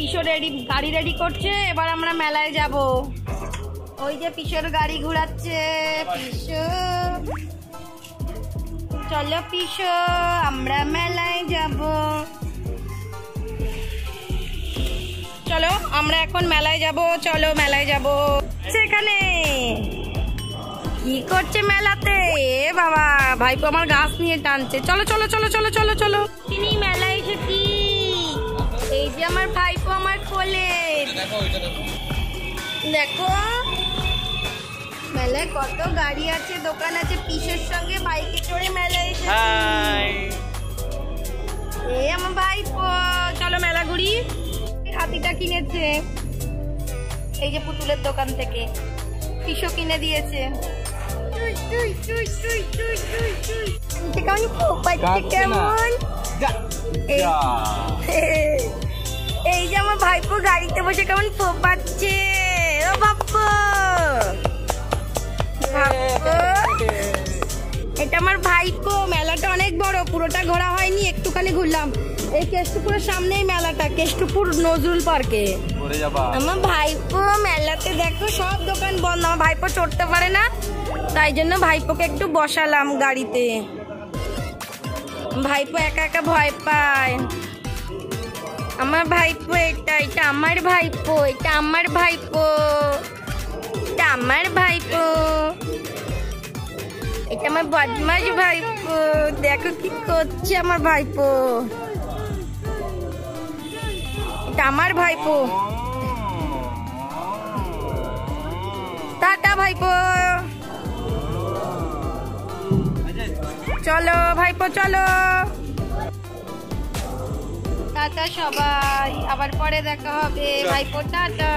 পিসো গাড়ি রেডি করছে, এবার আমরা মেলায় যাব। ওই যে পিসোর গাড়ি ঘুরাচ্ছে। পিসো চলো পিসো, আমরা মেলায় যাব। চলো আমরা এখন মেলায় যাব, চলো মেলায় যাব। সেখানে কি করছে মেলাতে? এ বাবা, ভাইপো আমার গাছ নিয়ে টানছে। চলো চলো চলো চলো চলো চলো, তিনি মেলায় এসেছি। এই যে আমার ভাইপো আমার কোলে। দেখো মেলায় কত গাড়ি আছে, দোকান আছে। পিসের সঙ্গে বাইকে চড়ে মেলায় এসেছি। এই আমার ভাইপো, চলো মেলা ঘুরি। হাতিটা কিনেছে এই যে পুতুলের দোকান থেকে, পিসো কিনে দিয়েছে। কেমন এই যে আমার ভাইপো গাড়িতে বসে কেমন ফোপাচ্ছে। ও বাপ্পো, এটা আমার ভাইপো। মেলাটা অনেক বড়, পুরোটা ঘোরা হয়নি, একটুখানি ঘুরলাম। এই কেষ্টপুরের সামনেই মেলাটা, কেষ্টপুর নজরুল পার্কে। আমার ভাইপো মেলাতে দেখো সব দোকান বন্ধ। আমার ভাইপো চড়তে পারে না, তাই জন্য ভাইপোকে একটু বসালাম গাড়িতে। ভাইপো একা একা ভয় পায়। আমার ভাইপো এটা আমার ভাইপো, এটা আমার ভাইপো, এটা আমার ভাইপো, এটা আমার বদমাশ ভাইপো। দেখো কি করছে আমার ভাইপো। এটা আমার ভাইপো। টাটা ভাইপো। চলো ভাইপো চলো। টাটা সবাই, আবার পরে দেখা হবে। ভাইপো টাটা।